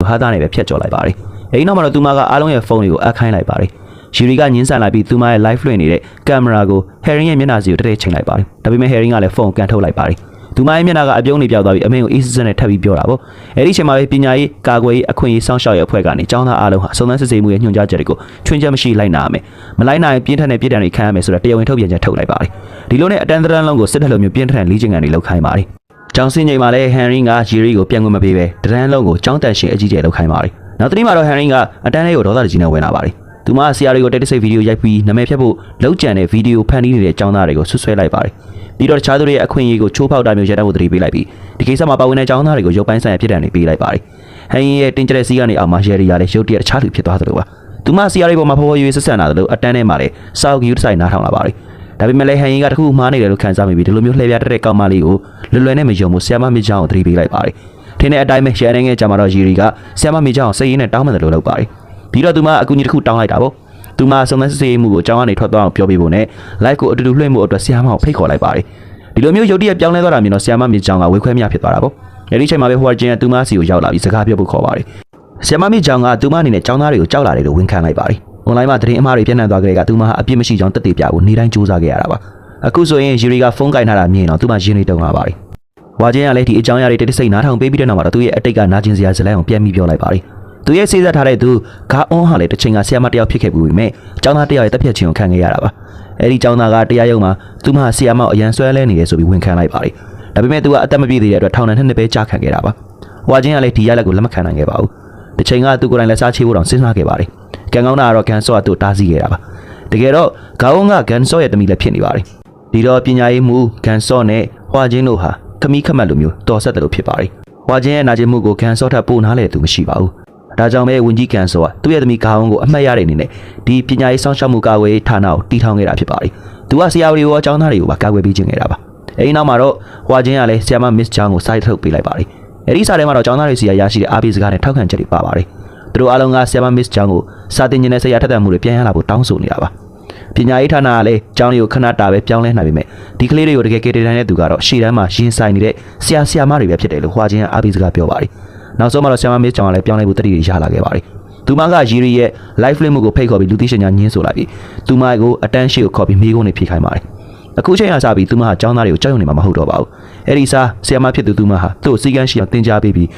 ဟာသားနဲ့ပဲဖျက်ကျော်လိုက်ပါတယ်။အဲဒီနောက်မှာတော့သူမကအားလုံးရဲ့ဖုန်းတွေကိုအပ်ခိုင်းလိုက်ပါတယ်။ဂျီရီကညှင်းဆန်လိုက်ပြီးသူမရဲ့ live လွှင့်နေတဲ့ကင်မရာကိုဟယ်ရင်ရဲ့မျက်နှာစီကိုတည့်ချိန်လိုက်ပါတယ်။ဒါပေမဲ့ဟယ်ရင်ကလည်းဖုန်းကန်ထုတ်လိုက်ပါတယ်။သူမရဲ့မျက်နှာကအပြုံးနေပြောက်သွားပြီးအမေကိုအေးစစ်စစ်နဲ့ထပ်ပြီးပြောတာပေါ့။အဲဒီအချိန်မှာပဲပညာရေးကာကွယ်ရေးအခွင့်အရေးစောင့်ရှောက်ရေးအဖွဲ့ကနေចောင်းသားအားလုံးဟာစုံစမ်းစစ်ဆေးမှုရဲ့ညွှန်ကြားချက်တွေကိုချွင်းချက်မရှိလိုက်နာရမယ်။မလိုက်နိုင်ပြင်းထန်တဲ့ပြည်တံတွေခံရမယ်ဆိုတော့တရားဝင်ထုတ်ပြန်ချက်ထုတ်လိုက်ပါတယ်။ဒီလိုနဲ့အတန်းတန်းလုံးကိုစစ်တပ်လိုမျိုးပြင်းထန်လေးချင်ကန်တွေလောက်ခိုင်းပါတယ်။ကျောင်းစင်းချိန်မှာလည်းဟန်ရီကဂျီရီကိုပြန်ခွင့်မပေးပဲတန်းလုံးကိုကျောင်းတန်ရှင်အကြီးကျယ်လောက်ခိုင်းပါတယ်။နောက်တစ်နေ့မှာတော့ဟန်ရီကအတန်းလေးကိုဒေါသတကြီးနဲ့ဝင်လာပါတယ်။သူမဆရာတွေကိုတက်တဆိတ်ဗီဒီယိုရိုက်ပြီးနာမည်ဖျက်ဖို့လောက်ကျန်တဲ့ဗီဒီယိုဖန်တီးနေတဲ့ကျောင်းသားတွေကိုဆွဆွဲလိုက်ပါတယ်။ပြီးတော့တခြားသူတွေရဲ့အခွင့်အရေးကိုချိုးဖောက်တာမျိုးရတတ်ဖို့တတိပေးလိုက်ပြီးဒီကိစ္စမှာပါဝင်တဲ့ကျောင်းသားတွေကိုရုပ်ပိုင်းဆိုင်ရာဖြစ်တဲ့နေပေးလိုက်ပါတယ်။ဟန်ရီရဲ့တင်ကျတဲ့စီးကနေအောင်မှာရဲရီရလည်းရုပ်တရက်တခြားသူဖြစ်သွားသလိုပါ။သူမဆရာတွေပေါ်မှာဖော်ဖော်ရွေးဆက်ဆံလာသလိုအတန်းထဲမှာလည်းစာအုပ်ယူဆိုင်နားထောင်လာပါတယ်။ဒါပေမဲ့လည်းဟန်ရီကတခုမှားနေတယ်လို့ခံစားမိပြီးဒီလိုမျိုးလှည့်ပြတတ်တဲ့ကောင်မလေးကိုလွယ်လွယ်နဲ့မယုံဘူးဆရာမမိချောင်းကိုတတိပေးလိုက်ပါတယ်။ထင်းတဲ့အတိုင်းပဲရဲနိုင်ငံကြာမှာတော့ဂျီရီကဆရာမမိချောင်းကိုစိတ်ရင်းနဲ့တောင်းပန်တယ်လို့လုပ်ပါတယ်။ပြီးတော့သူမအကူအညီတစ်ခုတောင်းလိုက်တာပေါ့။သူမစုံစမ်းစစ်ဆေးမှုကိုအကြောင်းကနေထွက်သွားအောင်ပြောပြဖို့နဲ့ live ကိုအတူတူလွှင့်မှုအတွက်ဆရာမကိုဖိတ်ခေါ်လိုက်ပါတယ်။ဒီလိုမျိုးရုပ်တရက်ပြောင်းလဲသွားတာမျိုးတော့ဆရာမမိချောင်းကဝေခွဲမြဖြစ်သွားတာပေါ့။အဲဒီချိန်မှာပဲဟိုဝါဂျင်ကသူမစီကိုရောက်လာပြီးစကားပြောဖို့ခေါ်ပါတယ်။ဆရာမမိချောင်းကသူမအနေနဲ့ចောင်းသားတွေကိုကြောက်လာတယ်လို့ဝန်ခံလိုက်ပါတယ်။ online မှာသတင်းအမှားတွေပြန့်နှံ့သွားကြတဲ့ကသူမဟာအပြစ်မရှိကြောင်းတက်တည်ပြဖို့နေတိုင်းစူးစမ်းခဲ့ရတာပါ။အခုဆိုရင်ဂျီရီကဖုန်းကင်ထားတာမြင်တော့သူမရင်းနေတုံလာပါတယ်။ဝါဂျင်ကလည်းဒီအကြောင်းအရာတွေတိတ်ဆိတ်နားထောင်ပေးပြီးတဲ့နောက်မှာတော့သူ့ရဲ့အတိတ်ကနာကျင်စရာဇလန်းကိုပြန်ပြီးပြောလိုက်ပါတယ်။သူရဲ့စေးစပ်ထားတဲ့သူဂါအွန်ဟာလည်းတစ်ချိန်ကဆရာမတယောက်ဖြစ်ခဲ့ပြီးပေမဲ့ကျောင်းသားတယောက်ရဲ့တပ်ဖြတ်ခြင်းကိုခံခဲ့ရတာပါ။အဲဒီကျောင်းသားကတရားရုံးမှာသူမဆရာမအရန်ဆွဲလဲနေတယ်ဆိုပြီးဝန်ခံလိုက်ပါတယ်။ဒါပေမဲ့သူကအသက်မပြည့်သေးတဲ့အတွက်ထောင်ဒဏ်2နှစ်ပဲကြာခံခဲ့တာပါ။ဝါဂျင်ကလည်းဒီရလက်ကိုလက်မခံနိုင်ခဲ့ပါဘူး။တစ်ချိန်ကသူကိုယ်တိုင်လက်စားချေဖို့တောင်စဉ်းစားခဲ့ပါတယ်။ကံကောင်းတာကတော့ကန်ဆော့ကသူ့တားဆီးခဲ့တာပါ။တကယ်တော့ဂါအွန်ကကန်ဆော့ရဲ့တမီလည်းဖြစ်နေပါတယ်။ဒီတော့ပညာရေးမှုကန်ဆော့နဲ့ဝါဂျင်တို့ဟာခမီးခမတ်လိုမျိုးတော်ဆက်တယ်လို့ဖြစ်ပါတယ်။ဝါဂျင်ရဲ့နာကျင်မှုကိုကန်ဆော့ထပ်ပို့နားလေသူမရှိပါဘူး။ဒါကြောင့်ပဲဝန်ကြီးကန်ဆော့ကသူ့ရဲ့သမီးဂါအွန်ကိုအမှတ်ရတဲ့အနေနဲ့ဒီပညာရေးစောင့်ရှောက်မှုကာကွယ်ရေးဌာနကိုတည်ထောင်ခဲ့တာဖြစ်ပါတယ်။သူကဆရာဝန်တွေကိုအကြောင်းသားတွေကိုပါကာကွယ်ပေးခြင်းခဲ့တာပါ။အဲဒီနောက်မှာတော့ဝါဂျင်ကလည်းဆရာမမစ်ချောင်းကိုစိုက်ထုတ်ပေးလိုက်ပါတယ်။အဲဒီစာထဲမှာတော့အကြောင်းသားတွေစီရရှိတဲ့အားပေးစကားနဲ့ထောက်ခံချက်တွေပါပါတယ်။သူတို့အားလုံးကဆရာမမစ်ချောင်းကိုစာတင်ခြင်းနဲ့ဆရာထက်သန်မှုတွေပြန်ရလာဖို့တောင်းဆိုနေတာပါ။ပညာရေးဌာနကလည်းကျောင်းတွေကိုခဏတာပဲပြောင်းလဲနိုင်ပေမဲ့ဒီကလေးတွေကိုတကယ်ကေတတိုင်းတဲ့သူကတော့ရှေ့တန်းမှာရင်ဆိုင်နေတဲ့ဆရာမတွေပဲဖြစ်တယ်လို့ဝါဂျင်ကအားပေးစကားပြောပါတယ်။နောက်ဆုံးမှာတော့ဆရာမမစ်ချောင်းကလည်းပြောင်းလဲဖို့တတိတွေရလာခဲ့ပါတယ်။သူမကဂျီရီရဲ့ live လွှင့်မှုကိုဖိတ်ခေါ်ပြီးလူသိရှင်ညာညင်းဆိုလိုက်ပြီးသူမကိုအတန်းရှိကိုခေါ်ပြီးမိကုန်းနေဖြေခိုင်းပါတယ်။အခုချိန်ကစပြီးသူမဟာကျောင်းသားတွေကိုကြောက်ရွံ့နေမှာမဟုတ်တော့ပါဘူး။အဲဒီစားဆရာမဖြစ်သူမဟာသူ့ကိုစီကန်းရှိအောင်တင် जाပေးပြီး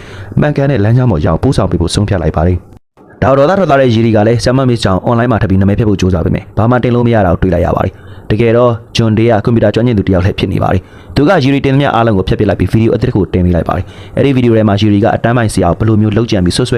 မှန်ကန်တဲ့လမ်းကြောင်းပေါ်ရောက်ပို့ဆောင်ပေးဖို့ဆုံးဖြတ်လိုက်ပါတယ်။ဒေါ်တော်သားထွက်လာတဲ့ဂျီရီကလည်းဆရာမမစ်ချောင်း online မှာထပ်ပြီးနာမည်ဖျက်ဖို့ကြိုးစားပေမဲ့ဘာမှတင်လို့မရတာကိုတွေ့လိုက်ရပါတယ်။တကယ်တော့ဂျွန်ဒေးကကွန်ပျူတာကျွမ်းကျင်သူတယောက်လည်းဖြစ်နေပါတယ်။သူကဂျီရီတင်သမျှအားလုံးကိုဖျက်ပစ်လိုက်ပြီးဗီဒီယိုအသစ်တစ်ခုတင်ပေးလိုက်ပါတယ်။အဲဒီဗီဒီယိုထဲမှာဂျီရီကအတန်းပိုင်းဆရာကိုဘယ်လိုမျိုးလှုပ်ကြံပြီးဆွဆွဲ